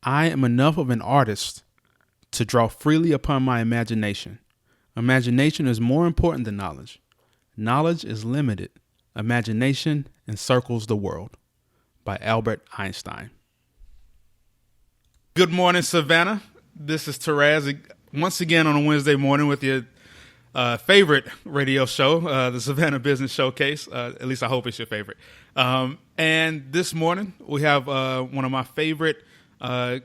I am enough of an artist to draw freely upon my imagination. Imagination is more important than knowledge. Knowledge is limited. Imagination encircles the world. By Albert Einstein. Good morning, Savannah. This is Therese once again on a Wednesday morning with your favorite radio show, the Savannah Business Showcase. At least I hope it's your favorite. And this morning we have one of my favorite. What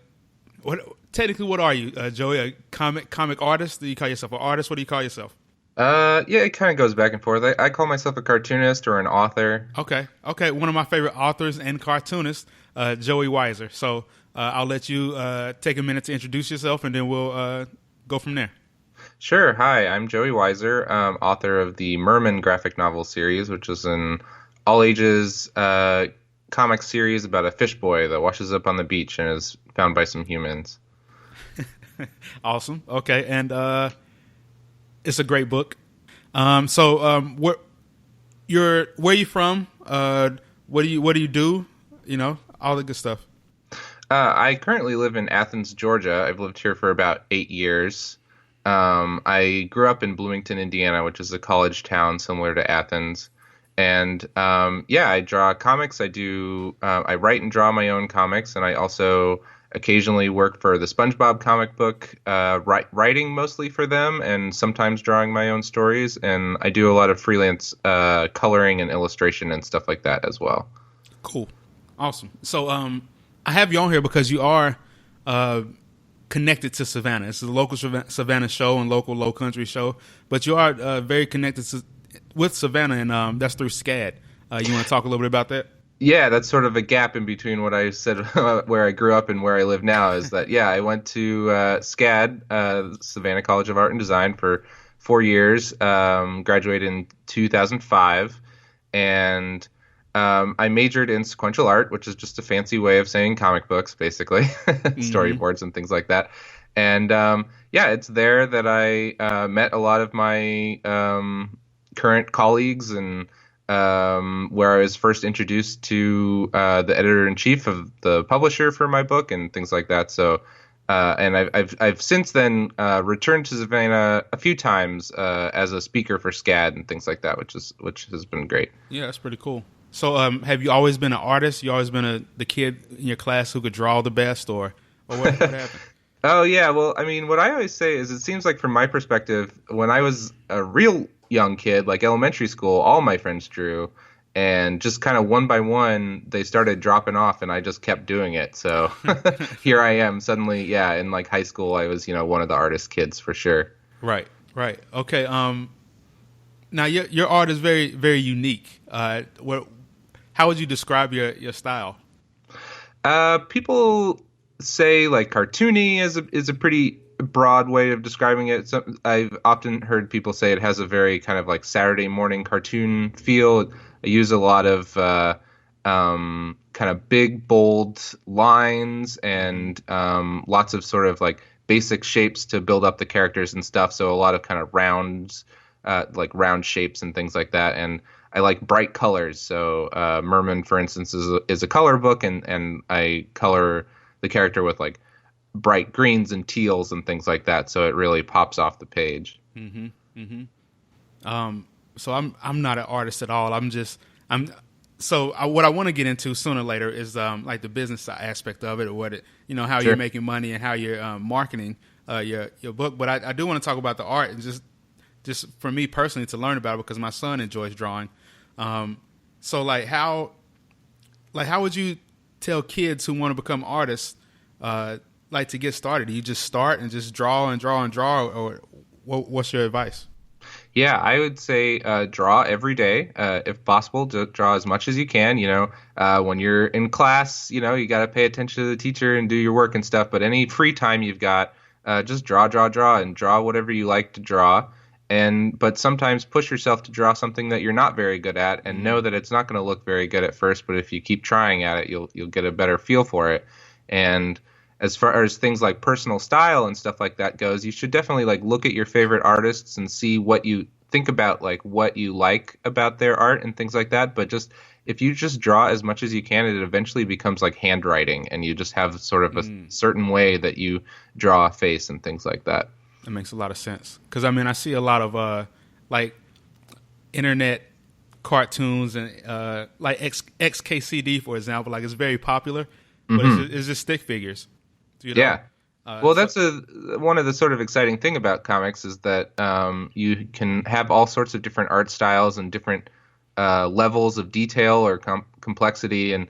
are you, Joey? A comic artist? Do you call yourself an artist? What do you call yourself? Yeah, it kind of goes back and forth. I call myself a cartoonist or an author. Okay. One of my favorite authors and cartoonists, Joey Weiser. So I'll let you take a minute to introduce yourself, and then we'll go from there. Sure. Hi, I'm Joey Weiser, author of the Merman graphic novel series, which is an all-ages comic series about a fish boy that washes up on the beach and is found by some humans. Awesome. Okay, and it's a great book. Where are you from? What do you do? You know, all the good stuff. I currently live in Athens, Georgia. I've lived here for about 8 years. I grew up in Bloomington, Indiana, which is a college town similar to Athens. And I draw comics. I write and draw my own comics, and I also occasionally work for the SpongeBob comic book, writing mostly for them and sometimes drawing my own stories. And I do a lot of freelance coloring and illustration and stuff like that as well. Cool. Awesome. So I have you on here because you are connected to Savannah. It's a local Savannah show and local low country show, but you are very connected with Savannah, and that's through SCAD. You want to talk a little bit about that? Yeah, that's sort of a gap in between what I said where I grew up and where I live now is that, I went to SCAD, Savannah College of Art and Design, for 4 years, graduated in 2005, and I majored in sequential art, which is just a fancy way of saying comic books, basically, storyboards and things like that. And it's there that I met a lot of my current colleagues and where I was first introduced to the editor-in-chief of the publisher for my book and things like that. So, and I've since then returned to Savannah a few times as a speaker for SCAD and things like that, which has been great. Yeah, that's pretty cool. So, have you always been an artist? You always been the kid in your class who could draw the best, or what happened? Oh yeah, well, I mean, what I always say is, it seems like from my perspective, when I was a real young kid, like elementary school, all my friends drew, and just kind of one by one they started dropping off, and I just kept doing it. So here I am suddenly, in like high school I was one of the artist kids for sure. Right. Okay. Now your art is very, very unique. How would you describe your style? People say like cartoony is a pretty broad way of describing it. So I've often heard people say it has a very kind of like Saturday morning cartoon feel. I use a lot of kind of big, bold lines and lots of sort of like basic shapes to build up the characters and stuff. So a lot of kind of rounds, like round shapes and things like that. And I like bright colors. So Merman, for instance, is a color book, and I color the character with like bright greens and teals and things like that, so it really pops off the page. So I'm not an artist at all. What I want to get into sooner or later is like the business aspect of it, or how Sure. you're making money and how you're marketing your book. But I do want to talk about the art, and just for me personally to learn about it, because my son enjoys drawing. So like how would you tell kids who want to become artists like to get started? Do you just start and just draw and draw and draw, or what's your advice? Yeah, I would say draw every day, if possible. Draw as much as you can. When you're in class, you got to pay attention to the teacher and do your work and stuff. But any free time you've got, just draw, and draw whatever you like to draw. But sometimes push yourself to draw something that you're not very good at, and know that it's not going to look very good at first. But if you keep trying at it, you'll get a better feel for it. And as far as things like personal style and stuff like that goes, you should definitely like look at your favorite artists and see what you think about, like what you like about their art and things like that. But just if you just draw as much as you can, it eventually becomes like handwriting, and you just have sort of a certain way that you draw a face and things like that. That makes a lot of sense. Because, I mean, I see a lot of, like, internet cartoons and, like, XKCD, for example. Like, it's very popular, but it's just stick figures. You know? Yeah. Well, that's one of the sort of exciting thing about comics is that you can have all sorts of different art styles and different levels of detail or complexity. And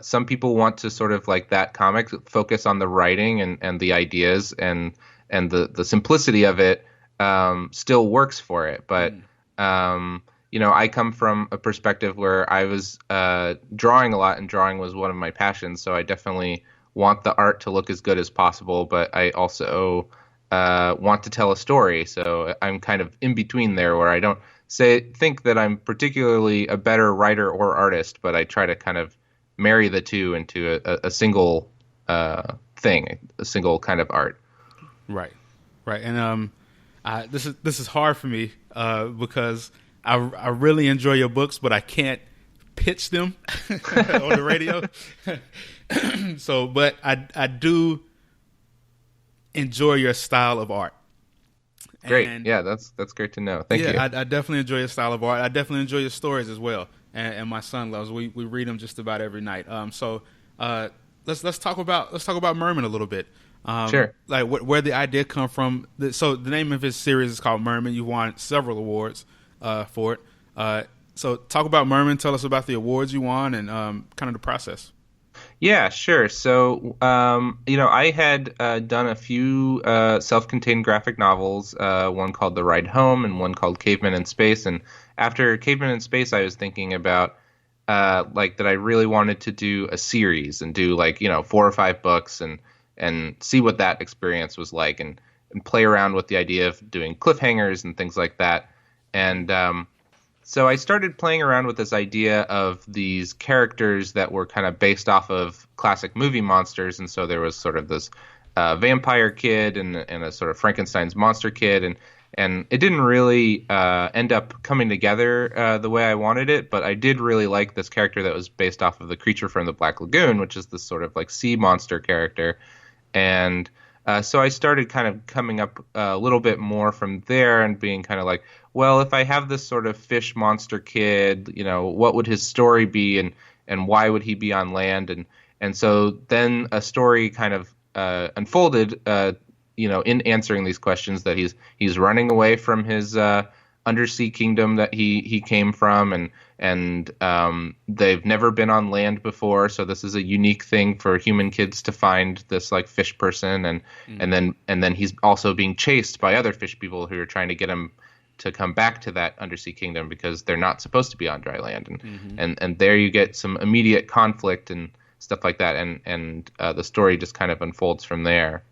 some people want to sort of like that comic focus on the writing and the ideas and the simplicity of it still works for it. But, I come from a perspective where I was drawing a lot, and drawing was one of my passions. So I definitely want the art to look as good as possible, but I also want to tell a story. So I'm kind of in between there, where I don't think that I'm particularly a better writer or artist, but I try to kind of marry the two into a single thing, a single kind of art. Right. And this is hard for me because I really enjoy your books, but I can't pitch them on the radio. So, but I do enjoy your style of art. Great. And, yeah, that's great to know. Thank you. I definitely enjoy your style of art. I definitely enjoy your stories as well. And my son loves. We read them just about every night. So let's talk about Merman a little bit. Sure. Like where the idea come from. So the name of his series is called Merman. You won several awards for it. So talk about Merman. Tell us about the awards you won and kind of the process. Yeah, sure. So, I had done a few self-contained graphic novels, one called The Ride Home and one called Cavemen in Space. And after Cavemen in Space, I was thinking about that I really wanted to do a series and do 4 or 5 books and see what that experience was like and play around with the idea of doing cliffhangers and things like that. And so I started playing around with this idea of these characters that were kind of based off of classic movie monsters. And so there was sort of this vampire kid and a sort of Frankenstein's monster kid. And it didn't really end up coming together the way I wanted it. But I did really like this character that was based off of the creature from the Black Lagoon, which is this sort of like sea monster character. And so I started kind of coming up a little bit more from there and being kind of like, well, if I have this sort of fish monster kid, what would his story be and why would he be on land? And so then a story kind of unfolded, in answering these questions, that he's running away from his undersea kingdom that he came from, and they've never been on land before, so this is a unique thing for human kids to find this like fish person, and then he's also being chased by other fish people who are trying to get him to come back to that undersea kingdom because they're not supposed to be on dry land, and there you get some immediate conflict and stuff like that, and the story just kind of unfolds from there.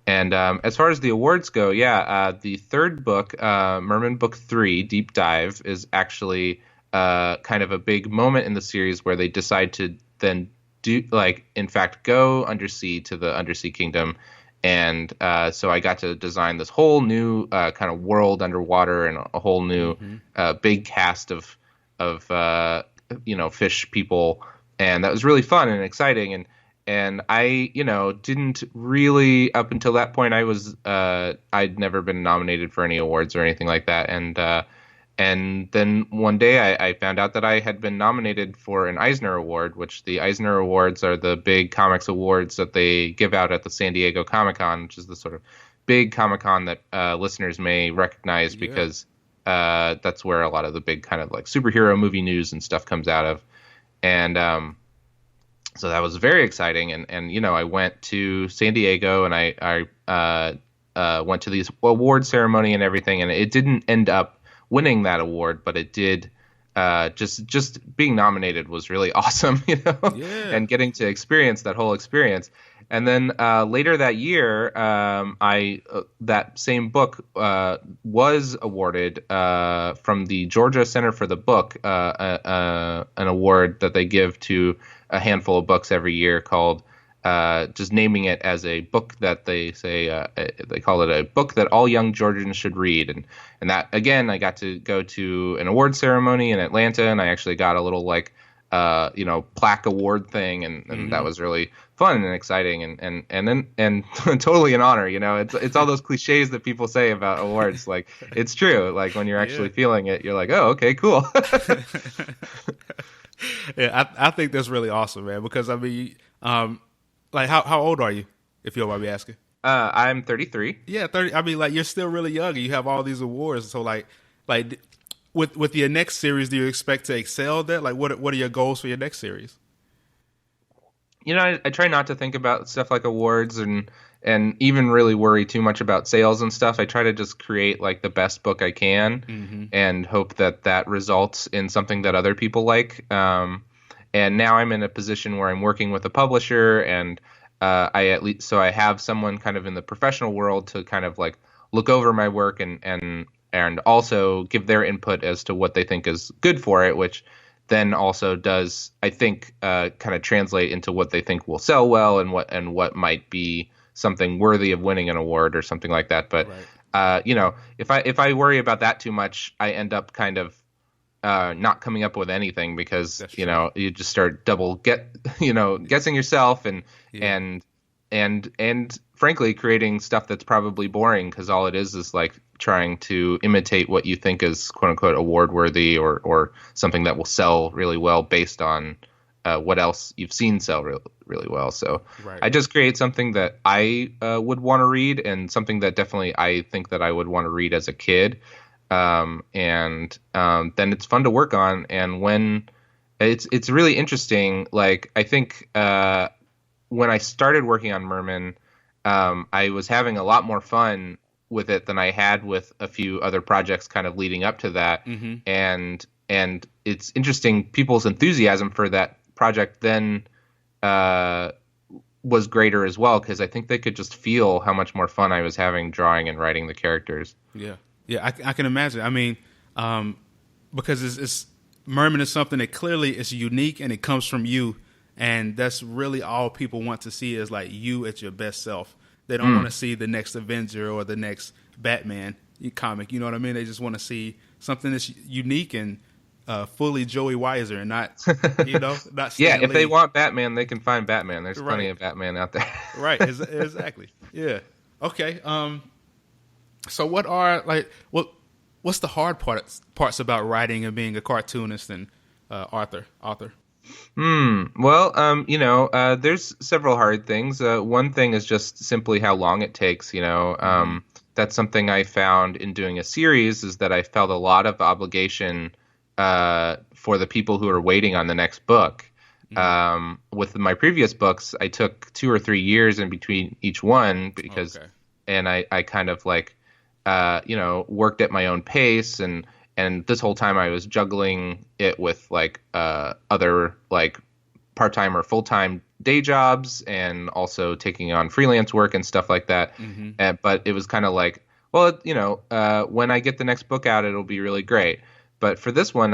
And as far as the awards go, the third book, Merman Book 3, Deep Dive, is actually kind of a big moment in the series where they decide to then in fact, go undersea to the undersea kingdom. And so I got to design this whole new kind of world underwater and a whole new big cast of fish people. And that was really fun and exciting. And I, didn't really, up until that point, I'd never been nominated for any awards or anything like that. And then one day I found out that I had been nominated for an Eisner Award, which the Eisner Awards are the big comics awards that they give out at the San Diego Comic-Con, which is the sort of big Comic-Con that listeners may recognize because that's where a lot of the big kind of like superhero movie news and stuff comes out of. And so that was very exciting. And I went to San Diego and I went to these award ceremony and everything, and it didn't end up winning that award, but it did. Just being nominated was really awesome, and getting to experience that whole experience. And then later that year, that same book was awarded from the Georgia Center for the Book, an award that they give to a handful of books every year called just naming it as a book that they say they call it a book that all young Georgians should read, and that again I got to go to an award ceremony in Atlanta, and I actually got a little like plaque award thing, and that was really fun and exciting, and totally an honor. It's all those cliches that people say about awards. Like it's true. Like when you're actually feeling it, you're like, oh, okay, cool. Yeah, I think that's really awesome, man. Because I mean, like how old are you, if you don't mind me asking? I'm 33. Yeah, 30. I mean, like you're still really young, and you have all these awards. So like with your next series, do you expect to excel at that? Like, what are your goals for your next series? I try not to think about stuff like awards and even really worry too much about sales and stuff. I try to just create like the best book I can and hope that results in something that other people like. And now I'm in a position where I'm working with a publisher, and I have someone kind of in the professional world to kind of like look over my work and also give their input as to what they think is good for it, which then also does, I think, kind of translate into what they think will sell well and what might be something worthy of winning an award or something like that. But if I worry about that too much, I end up kind of not coming up with anything because you just start guessing yourself and frankly creating stuff that's probably boring because all it is like trying to imitate what you think is quote unquote award worthy or something that will sell really well based on what else you've seen sell really well. So I just create something that I would want to read and something that definitely I think that I would want to read as a kid. And then it's fun to work on. And when it's really interesting, like I think when I started working on Merman, I was having a lot more fun with it than I had with a few other projects kind of leading up to that. And it's interesting, people's enthusiasm for that project then was greater as well, because I think they could just feel how much more fun I was having drawing and writing the characters. Yeah, I can imagine. I mean, because it's Merman is something that clearly is unique and it comes from you, and that's really all people want to see is like you at your best self. They don't want to see the next Avenger or the next Batman comic. You know what I mean? They just want to see something that's unique and fully Joey Weiser and not not Stan Lee. If they want Batman, they can find Batman. There's plenty of Batman out there. Right, exactly. Yeah. Okay. So what's the hard parts about writing and being a cartoonist and author? Well, there's several hard things. One thing is just simply how long it takes. That's something I found in doing a series is that I felt a lot of obligation for the people who are waiting on the next book. With my previous books, I took 2 or 3 years in between each one because, and I kind of like, worked at my own pace and this whole time I was juggling it with like other like part-time or full-time day jobs and also taking on freelance work and stuff like that. But it was kind of like, well, when I get the next book out, it'll be really great. But for this one,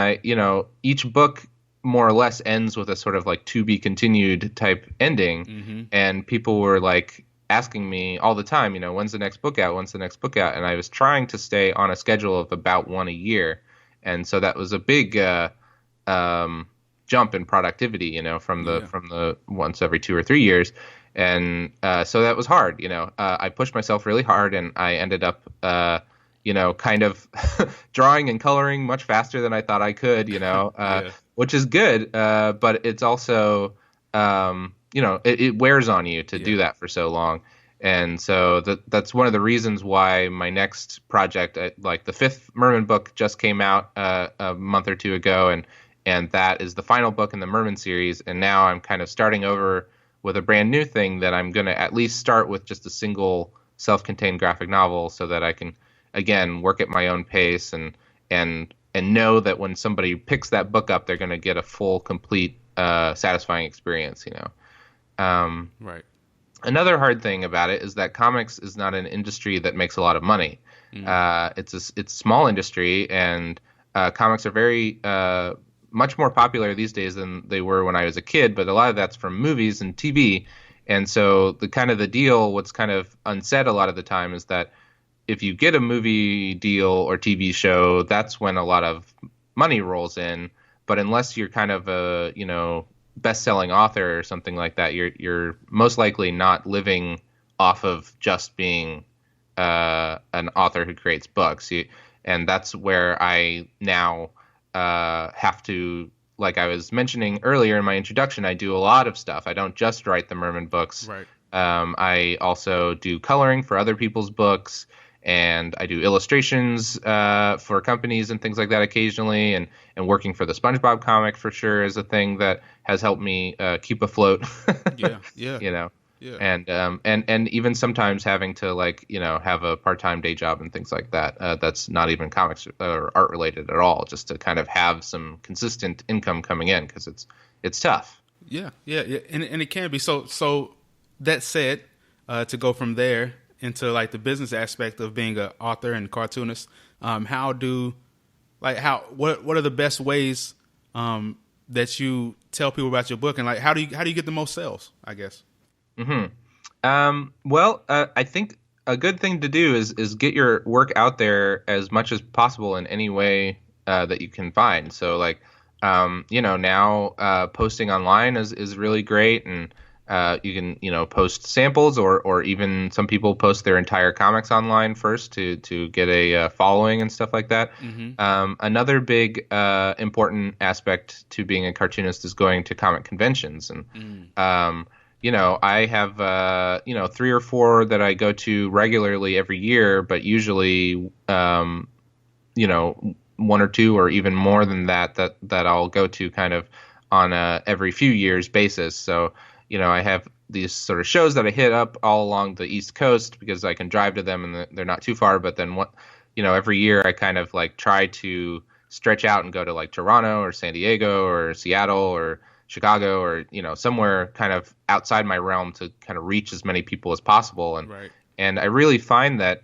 each book more or less ends with a sort of like to be continued type ending. And people were like asking me all the time, when's the next book out? When's the next book out? And I was trying to stay on a schedule of about one a year. And so that was a big jump in productivity, from the once every 2 or 3 years. And so that was hard. I pushed myself really hard and I ended up, kind of drawing and coloring much faster than I thought I could, which is good. But it's also, it wears on you to do that for so long. And so that's one of the reasons why my next project, like the 5th Merman book just came out a month or 2 ago. And that is the final book in the Merman series. And now I'm kind of starting over with a brand new thing that I'm going to at least start with just a single self-contained graphic novel so that I can, again, work at my own pace and know that when somebody picks that book up, they're going to get a full, complete, satisfying experience, Right. Another hard thing about it is that comics is not an industry that makes a lot of money. It's a small industry, and comics are very much more popular these days than they were when I was a kid. But a lot of that's from movies and TV, And so the kind of the deal, what's kind of unsaid a lot of the time is that if you get a movie deal or TV show, that's when a lot of money rolls in. But unless you're kind of a, best-selling author or something like that, you're most likely not living off of just being an author who creates books. And that's where I now have to, like I was mentioning earlier in my introduction, I do a lot of stuff. I don't just write the Merman books. Right. I also do coloring for other people's books, and I do illustrations for companies and things like that occasionally. And working for the SpongeBob comic for sure is a thing that has helped me keep afloat. Yeah. Yeah. Yeah. And even sometimes having to have a part-time day job and things like that. That's not even comics or art related at all. Just to kind of have some consistent income coming in, because it's tough. Yeah. And it can be. So that said, to go from there into like the business aspect of being an author and cartoonist, what are the best ways that you tell people about your book, and like how do you get the most sales, I guess? Well, I think a good thing to do is get your work out there as much as possible in any way that you can find. So now posting online is really great, and you can post samples, or even some people post their entire comics online first to get a following and stuff like that. Another big important aspect to being a cartoonist is going to comic conventions, and I have 3 or 4 that I go to regularly every year, but usually 1 or 2 or even more than that I'll go to kind of on a every few years basis. So I have these sort of shows that I hit up all along the East Coast because I can drive to them and they're not too far. But then every year I kind of like try to stretch out and go to like Toronto or San Diego or Seattle or Chicago or somewhere kind of outside my realm to kind of reach as many people as possible. And I really find that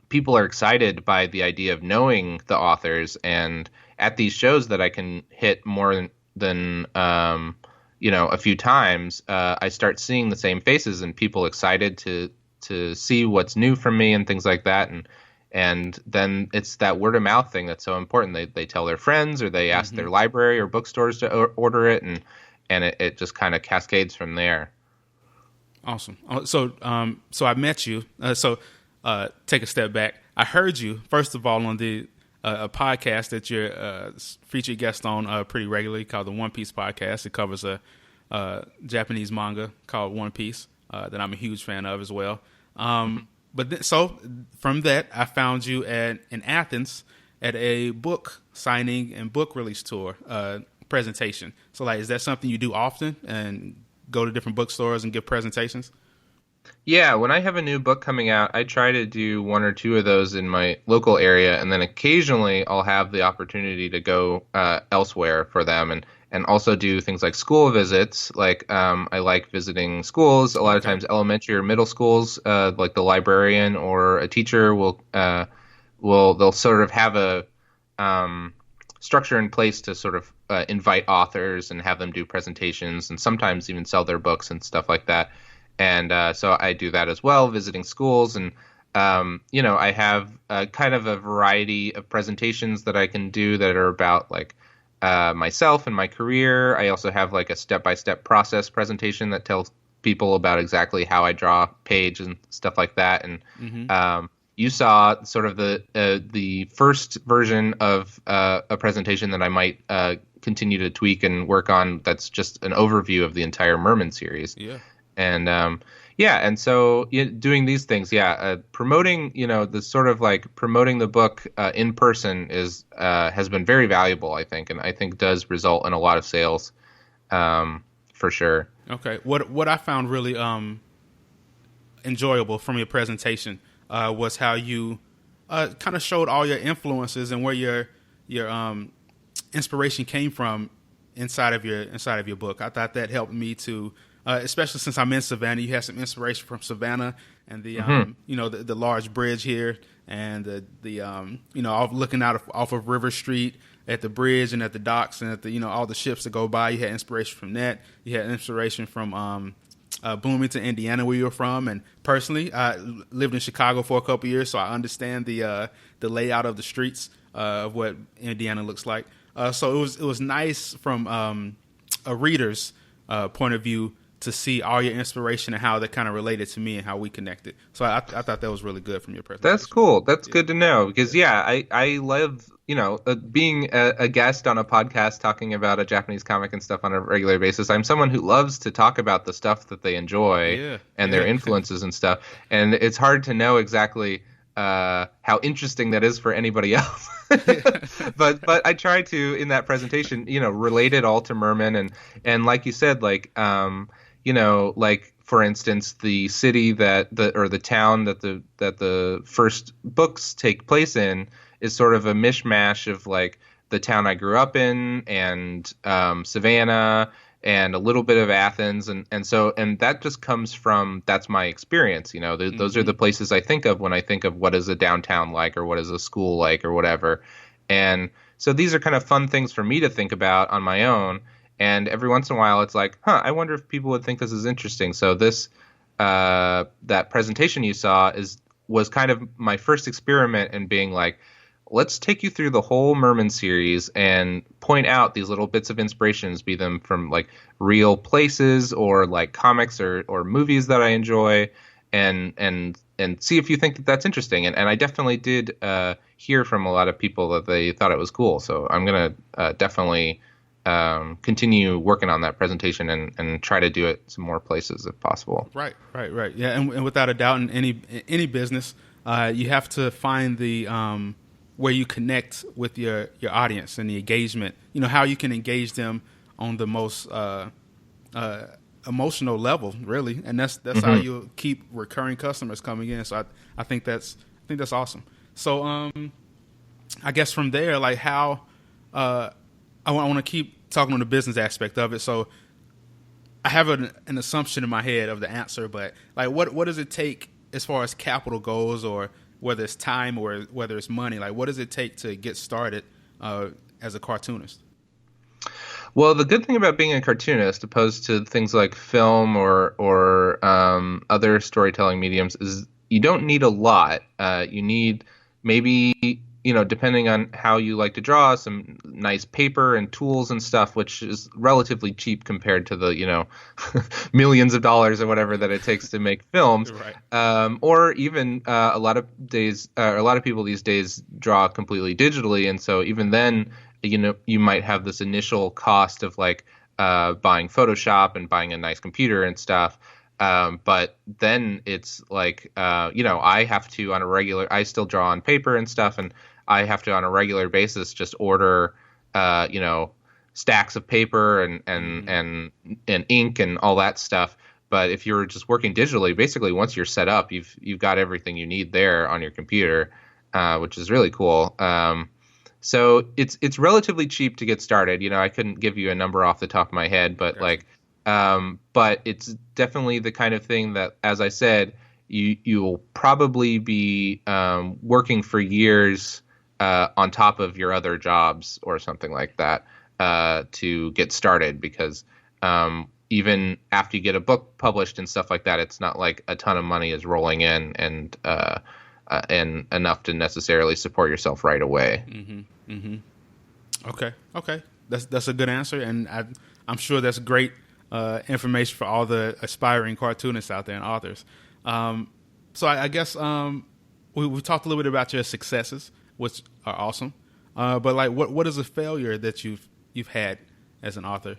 people are excited by the idea of knowing the authors, and at these shows that I can hit more than a few times, I start seeing the same faces and people excited to see what's new from me and things like that. And then it's that word of mouth thing that's so important. They tell their friends, or they ask their library or bookstores to order it, and it just kind of cascades from there. Awesome. So I met you. Take a step back. I heard you first of all on a podcast that you're a featured guest on pretty regularly, called the One Piece podcast. It covers a Japanese manga called One Piece that I'm a huge fan of as well. So from that, I found you in Athens at a book signing and book release tour presentation. So, like, is that something you do often, and go to different bookstores and give presentations? Yeah, when I have a new book coming out, I try to do 1 or 2 of those in my local area, and then occasionally I'll have the opportunity to go elsewhere for them, and also do things like school visits. Like I like visiting schools. A lot of times, elementary or middle schools, like the librarian or a teacher they'll sort of have a structure in place to sort of invite authors and have them do presentations, and sometimes even sell their books and stuff like that. And so I do that as well, visiting schools. And, I have kind of a variety of presentations that I can do that are about like myself and my career. I also have like a step-by-step process presentation that tells people about exactly how I draw a page and stuff like that. And you saw sort of the first version of a presentation that I might continue to tweak and work on. That's just an overview of the entire Merman series. Yeah. And so doing these things, promoting, the sort of like promoting the book in person has been very valuable, I think, and I think does result in a lot of sales, for sure. Okay. What I found really enjoyable from your presentation was how you kind of showed all your influences and where your inspiration came from inside of your book. I thought that helped me to. Especially since I'm in Savannah, you had some inspiration from Savannah and the large bridge here, and the looking out off of River Street, at the bridge and at the docks and at the all the ships that go by. You had inspiration from that. You had inspiration from Bloomington, Indiana, where you're from. And personally, I lived in Chicago for a couple years, so I understand the layout of the streets of what Indiana looks like. So it was nice from a reader's point of view to see all your inspiration and how that kind of related to me and how we connected. So I thought that was really good from your presentation. That's cool. That's good to know because I love being a guest on a podcast talking about a Japanese comic and stuff on a regular basis. I'm someone who loves to talk about the stuff that they enjoy and their influences and stuff. And it's hard to know exactly how interesting that is for anybody else. but I try to, in that presentation, relate it all to Merman and like you said, like like for instance, the city or the town that the first books take place in is sort of a mishmash of like the town I grew up in and Savannah and a little bit of Athens and that just comes from that's my experience. Those are the places I think of when I think of what is a downtown like or what is a school like or whatever. And so these are kind of fun things for me to think about on my own. And every once in a while, it's like, I wonder if people would think this is interesting. So this, that presentation you saw was kind of my first experiment in being like, let's take you through the whole Merman series and point out these little bits of inspirations, be them from like real places or like comics or movies that I enjoy, and see if you think that that's interesting. And I definitely did hear from a lot of people that they thought it was cool. So I'm gonna definitely continue working on that presentation and try to do it some more places if possible. Right. Yeah, and without a doubt, in any business, you have to find the where you connect with your audience and the engagement. How you can engage them on the most emotional level, really, and that's how you'll keep recurring customers coming in. So I think that's awesome. So I guess from there, like how I want to keep talking on the business aspect of it. So I have an assumption in my head of the answer, but like what does it take as far as capital goes, or whether it's time or whether it's money? Like what does it take to get started as a cartoonist? Well, the good thing about being a cartoonist, opposed to things like film or other storytelling mediums, is you don't need a lot. You need maybe, depending on how you like to draw, some nice paper and tools and stuff, which is relatively cheap compared to the, millions of dollars or whatever that it takes to make films. Right. Or even a lot of people these days draw completely digitally. And so even then, you might have this initial cost of like buying Photoshop and buying a nice computer and stuff. But then it's like, I have to I still draw on paper and stuff, and I have to on a regular basis just order, stacks of paper and ink and all that stuff. But if you're just working digitally, basically once you're set up, you've got everything you need there on your computer, which is really cool. So it's relatively cheap to get started. I couldn't give you a number off the top of my head, but but it's definitely the kind of thing that, as I said, you will probably be working for years on top of your other jobs or something like that to get started, because even after you get a book published and stuff like that, it's not like a ton of money is rolling in and enough to necessarily support yourself right away. Okay. That's a good answer, and I'm sure that's great information for all the aspiring cartoonists out there and authors. So I guess we talked a little bit about your successes, which are awesome. But like, what is a failure that you've had as an author?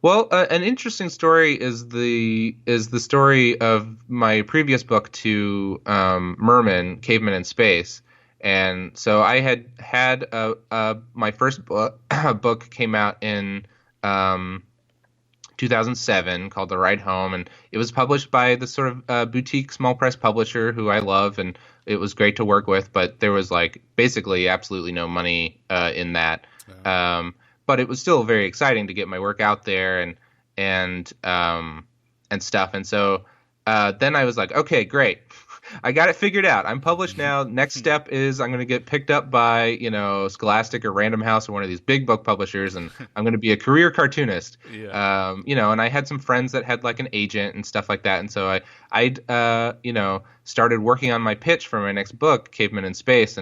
Well, an interesting story is the story of my previous book to Merman, Caveman in Space. And so I had my first book came out in 2007 called The Ride Home, and it was published by this sort of boutique small press publisher who I love, and it was great to work with, but there was like basically absolutely no money in that. But it was still very exciting to get my work out there and stuff. And so then I was like, okay, great. I got it figured out. I'm published now. Next step is I'm going to get picked up by, Scholastic or Random House or one of these big book publishers, and I'm going to be a career cartoonist. Yeah. And I had some friends that had like an agent and stuff like that, and so I started working on my pitch for my next book, Cavemen in Space,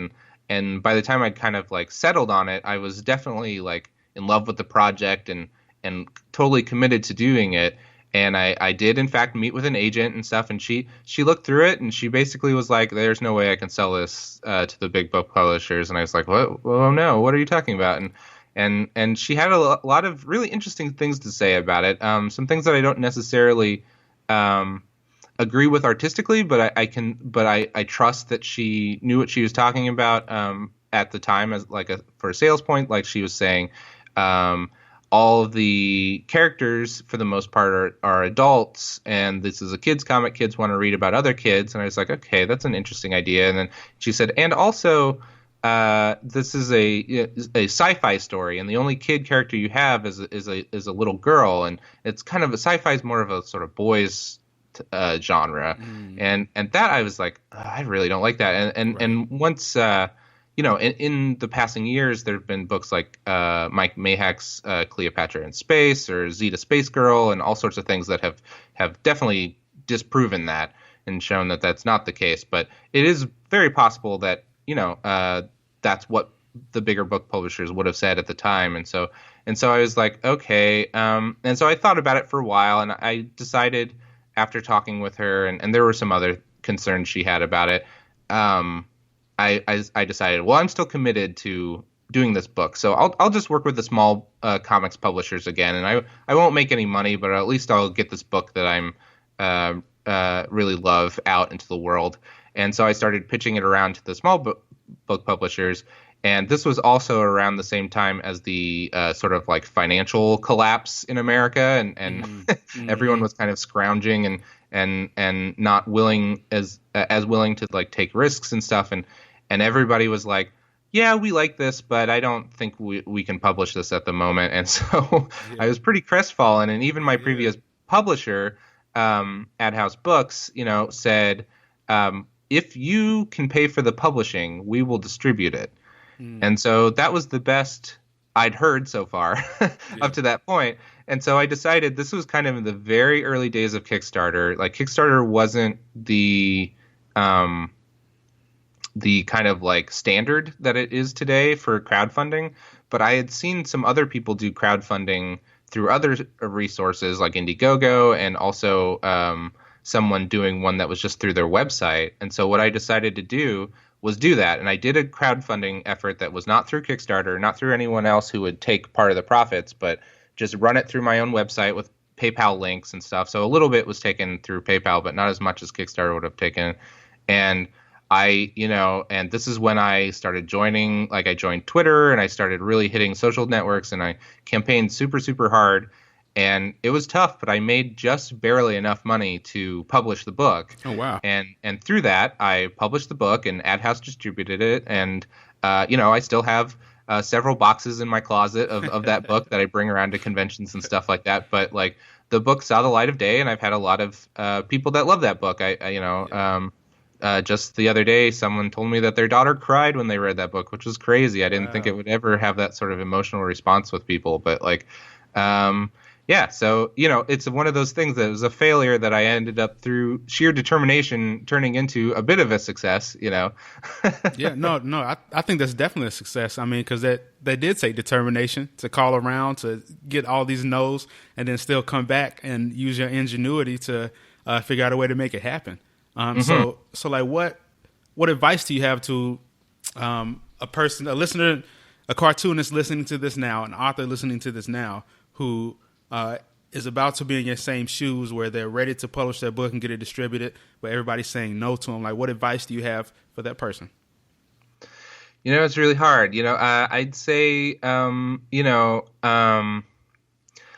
and by the time I'd kind of like settled on it, I was definitely like in love with the project and totally committed to doing it. And I did, in fact, meet with an agent and stuff, and she looked through it, and she basically was like, there's no way I can sell this to the big book publishers. And I was like, what? Well, no, what are you talking about? And she had a lot of really interesting things to say about it. Some things that I don't necessarily agree with artistically, but I trust that she knew what she was talking about at the time as like for a sales point. Like she was saying, all of the characters, for the most part, are adults, and this is a kid's comic. Kids want to read about other kids, and I was like, okay, that's an interesting idea. And then she said, and also, this is a sci-fi story, and the only kid character you have is a little girl, and it's kind of sci-fi is more of a sort of boys genre, and that I was like, I really don't like that. And once in the passing years, there have been books like Mike Mayhack's Cleopatra in Space or Zeta Space Girl and all sorts of things that have definitely disproven that and shown that that's not the case. But it is very possible that, that's what the bigger book publishers would have said at the time. And so I was like, okay. And so I thought about it for a while, and I decided after talking with her, and there were some other concerns she had about it, I decided, well, I'm still committed to doing this book, so I'll just work with the small comics publishers again, and I won't make any money, but at least I'll get this book that I'm really love out into the world. And so I started pitching it around to the small book publishers, and this was also around the same time as the sort of like financial collapse in America, and everyone was kind of scrounging and not willing as willing to like take risks and stuff, and everybody was like, yeah, we like this, but I don't think we can publish this at the moment. And so I was pretty crestfallen. And even my previous publisher, Ad House Books, said, if you can pay for the publishing, we will distribute it. And so that was the best I'd heard so far up to that point. And so I decided, this was kind of in the very early days of Kickstarter. Like Kickstarter wasn't the kind of like standard that it is today for crowdfunding, but I had seen some other people do crowdfunding through other resources like Indiegogo, and also someone doing one that was just through their website. And so what I decided to do was do that. And I did a crowdfunding effort that was not through Kickstarter, not through anyone else who would take part of the profits, but just run it through my own website with PayPal links and stuff. So a little bit was taken through PayPal, but not as much as Kickstarter would have taken. And and this is when I started I joined Twitter, and I started really hitting social networks, and I campaigned super, super hard. And it was tough, but I made just barely enough money to publish the book. Oh, wow. And through that, I published the book, and Ad House distributed it. And, I still have several boxes in my closet of that book that I bring around to conventions and stuff like that. But, like, the book saw the light of day, and I've had a lot of people that love that book. Just the other day, someone told me that their daughter cried when they read that book, which was crazy. I didn't think it would ever have that sort of emotional response with people. But like, so, it's one of those things that was a failure that I ended up through sheer determination turning into a bit of a success, Yeah, no, I think that's definitely a success. I mean, because they did take determination to call around to get all these no's and then still come back and use your ingenuity to figure out a way to make it happen. So like, what advice do you have to a person, a listener, a cartoonist listening to this now, an author listening to this now, who is about to be in your same shoes, where they're ready to publish their book and get it distributed, but everybody's saying no to them? Like, what advice do you have for that person? It's really hard. I'd say,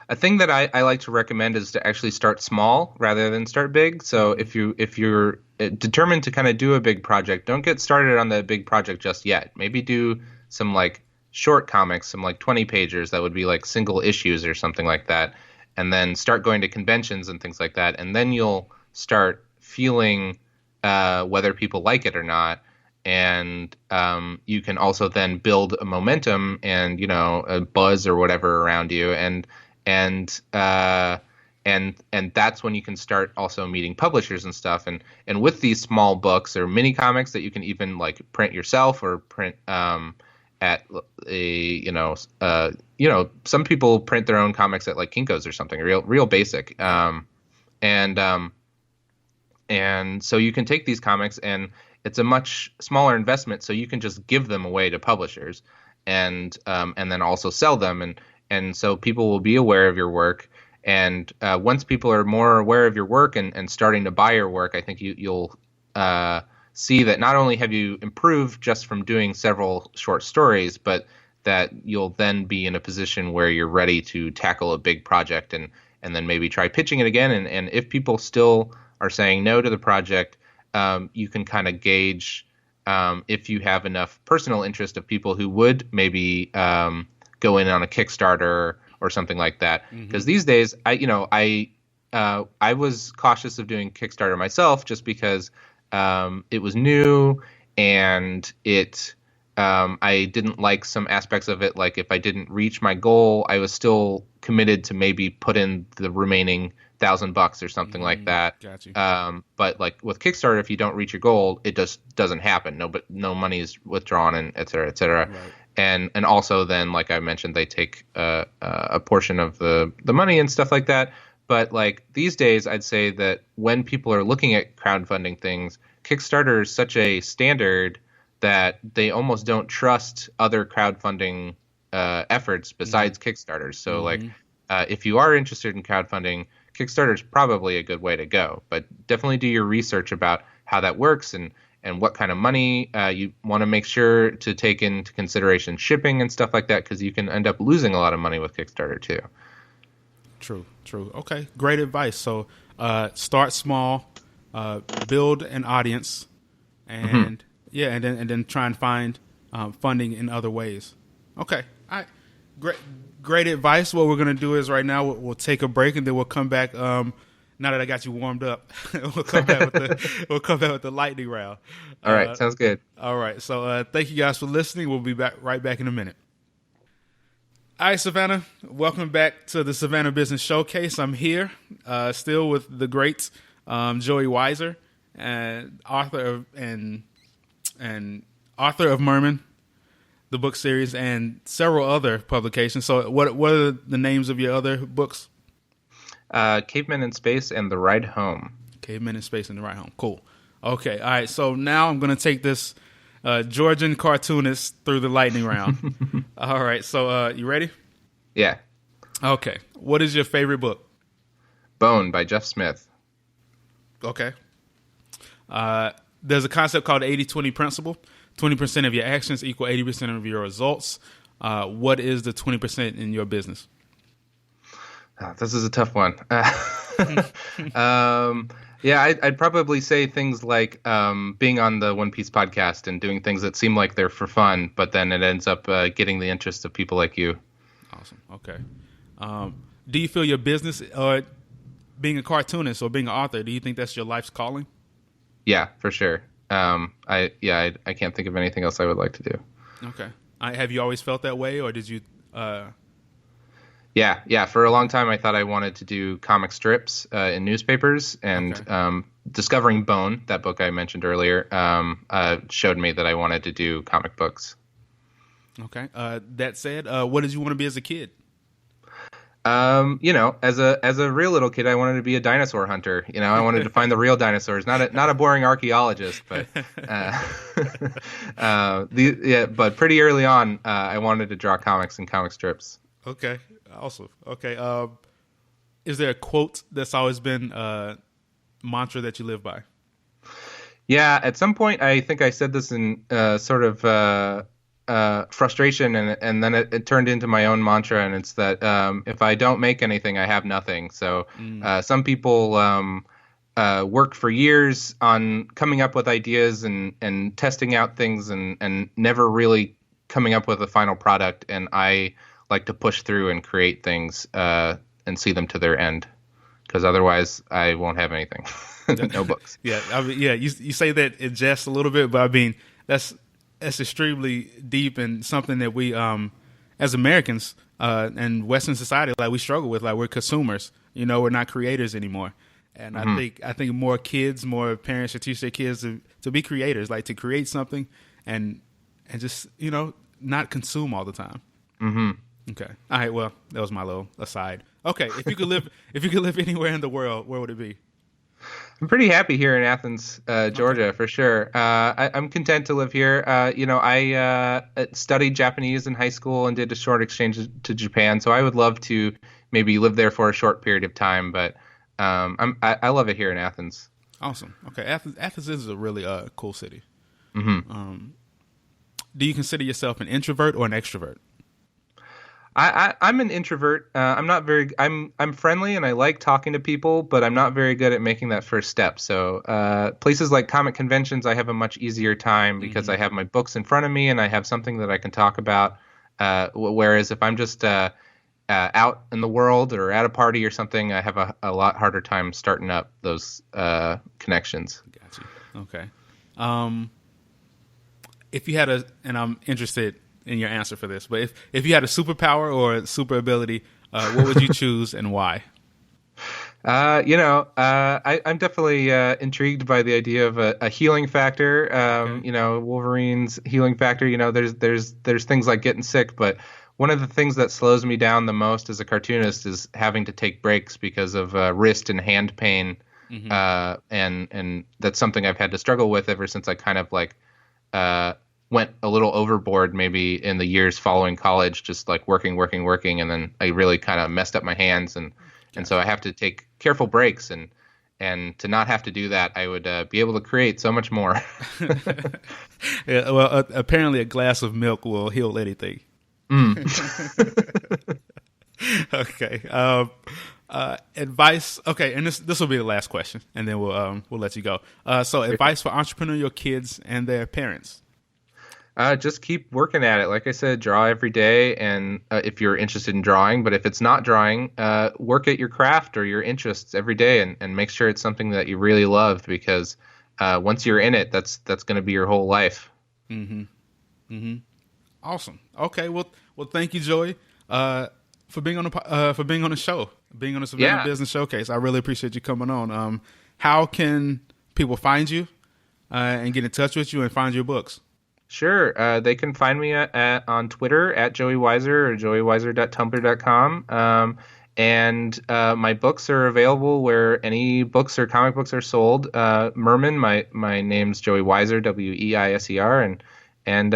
a thing that I like to recommend is to actually start small rather than start big. So if you're determined to kind of do a big project, don't get started on the big project just yet. Maybe do some like short comics, some like 20 pagers that would be like single issues or something like that, and then start going to conventions and things like that. And then you'll start feeling whether people like it or not. And you can also then build a momentum and, a buzz or whatever around you. And that's when you can start also meeting publishers and stuff. And with these small books or mini comics that you can even like print yourself or print at some people print their own comics at like Kinko's or something, real basic. And so you can take these comics, and it's a much smaller investment, so you can just give them away to publishers, and then also sell them, and so people will be aware of your work. And once people are more aware of your work and starting to buy your work, I think you'll see that not only have you improved just from doing several short stories, but that you'll then be in a position where you're ready to tackle a big project and then maybe try pitching it again. And if people still are saying no to the project, you can kind of gauge if you have enough personal interest of people who would maybe go in on a Kickstarter or something like that. Because these days, I was cautious of doing Kickstarter myself just because it was new, and I didn't like some aspects of it. Like if I didn't reach my goal, I was still committed to maybe put in the remaining $1,000 or something like that. Got you. But like with Kickstarter, if you don't reach your goal, it just doesn't happen. No money is withdrawn, and et cetera, et cetera. Right. And also then, like I mentioned, they take a portion of the money and stuff like that. But like these days, I'd say that when people are looking at crowdfunding things, Kickstarter is such a standard that they almost don't trust other crowdfunding efforts besides Kickstarter. So like if you are interested in crowdfunding, Kickstarter is probably a good way to go. But definitely do your research about how that works and what kind of money. You want to make sure to take into consideration shipping and stuff like that, because you can end up losing a lot of money with Kickstarter too. True. Okay, great advice. So start small, build an audience, and and then try and find funding in other ways. Okay, all right, great advice. What we're gonna do is right now we'll take a break, and then we'll come back. Now that I got you warmed up, we'll come back with the lightning round. All right, sounds good. All right, so thank you guys for listening. We'll be right back in a minute. All right, Savannah, welcome back to the Savannah Business Showcase. I'm here still with the great Joey Weiser, and author of Merman, the book series, and several other publications. So what are the names of your other books? Cavemen in Space and The Ride Home. Cavemen in Space and The Ride Home. Cool. Okay, all right, so now I'm going to take this Georgian cartoonist through the lightning round. All right, so you ready? Yeah. Okay. What is your favorite book? Bone by Jeff Smith. Okay. There's a concept called the 80-20 principle. 20% of your actions equal 80% of your results. What is the 20% in your business? This is a tough one. I'd probably say things like being on the One Piece podcast and doing things that seem like they're for fun, but then it ends up getting the interest of people like you. Awesome. Okay. Do you feel your business, or being a cartoonist or being an author, do you think that's your life's calling? Yeah, for sure. I can't think of anything else I would like to do. Okay. Have you always felt that way, or did you? Yeah. For a long time, I thought I wanted to do comic strips in newspapers, and discovering Bone, that book I mentioned earlier, showed me that I wanted to do comic books. Okay. That said, what did you want to be as a kid? As a real little kid, I wanted to be a dinosaur hunter. I wanted to find the real dinosaurs, not a boring archaeologist, but but pretty early on, I wanted to draw comics and comic strips. Okay, awesome. Okay, is there a quote that's always been a mantra that you live by? Yeah, at some point, I think I said this in sort of frustration, and then it turned into my own mantra, and it's that if I don't make anything, I have nothing. So some people work for years on coming up with ideas and testing out things and never really coming up with a final product, and I like to push through and create things and see them to their end, because otherwise I won't have anything. No books. Yeah, I mean, yeah. You say that in jest a little bit, but I mean that's extremely deep and something that we, as Americans and Western society, like we struggle with. Like we're consumers. We're not creators anymore. And I think more parents should teach their kids to be creators, like to create something and just not consume all the time. Mm-hmm. Okay. All right. Well, that was my little aside. Okay. If you could live anywhere in the world, where would it be? I'm pretty happy here in Athens, Georgia, for sure. I'm content to live here. I studied Japanese in high school and did a short exchange to Japan, so I would love to maybe live there for a short period of time. But I love it here in Athens. Awesome. Okay, Athens is a really cool city. Mm-hmm. Do you consider yourself an introvert or an extrovert? I'm an introvert. I'm friendly and I like talking to people, but I'm not very good at making that first step. So places like comic conventions, I have a much easier time because I have my books in front of me and I have something that I can talk about. Whereas if I'm just out in the world or at a party or something, I have a lot harder time starting up those connections. Gotcha. Okay. If you had and I'm interested in your answer for this, but if you had a superpower or a super ability, what would you choose and why? I'm definitely intrigued by the idea of a healing factor. Wolverine's healing factor. There's things like getting sick, but one of the things that slows me down the most as a cartoonist is having to take breaks because of wrist and hand pain, and that's something I've had to struggle with ever since I kind of like went a little overboard maybe in the years following college, just like working, and then I really kind of messed up my hands, and so I have to take careful breaks, and to not have to do that, I would be able to create so much more. Yeah, well, apparently a glass of milk will heal anything. Okay. Advice. Okay, and this will be the last question, and then we'll let you go. So, advice for entrepreneurial kids and their parents. Just keep working at it. Like I said, draw every day, and if you're interested in drawing, but if it's not drawing, work at your craft or your interests every day, and make sure it's something that you really love, because once you're in it, that's going to be your whole life. Awesome. Okay. Well, thank you, Joey, for being on the show, being on the Savannah Business Showcase. I really appreciate you coming on. How can people find you and get in touch with you and find your books? Sure. They can find me on Twitter at Joey Weiser or joeyweiser.tumblr.com. And my books are available where any books or comic books are sold. Merman, my name's Joey Weiser, Weiser, and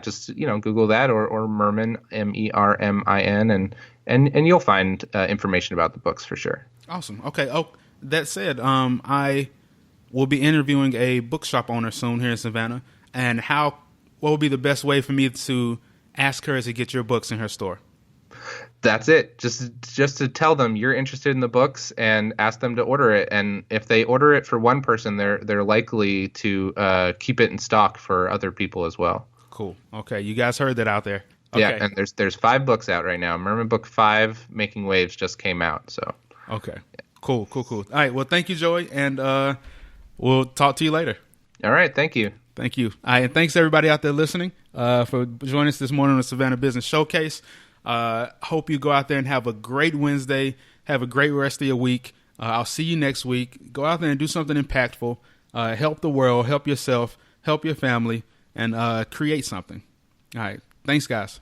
just Google that or Merman, Mermin, and you'll find information about the books for sure. Awesome. Okay. Oh, that said, I will be interviewing a bookshop owner soon here in Savannah, and what would be the best way for me to ask her to get your books in her store? That's it. Just to tell them you're interested in the books and ask them to order it. And if they order it for one person, they're likely to keep it in stock for other people as well. Cool. Okay, you guys heard that out there. Okay. Yeah, and there's 5 books out right now. Merman book 5, Making Waves, just came out. So okay, yeah. Cool. All right. Well, thank you, Joey, and we'll talk to you later. All right. Thank you. Thank you. All right, and thanks everybody out there listening for joining us this morning on the Savannah Business Showcase. Hope you go out there and have a great Wednesday. Have a great rest of your week. I'll see you next week. Go out there and do something impactful. Help the world, help yourself, help your family, and create something. All right. Thanks, guys.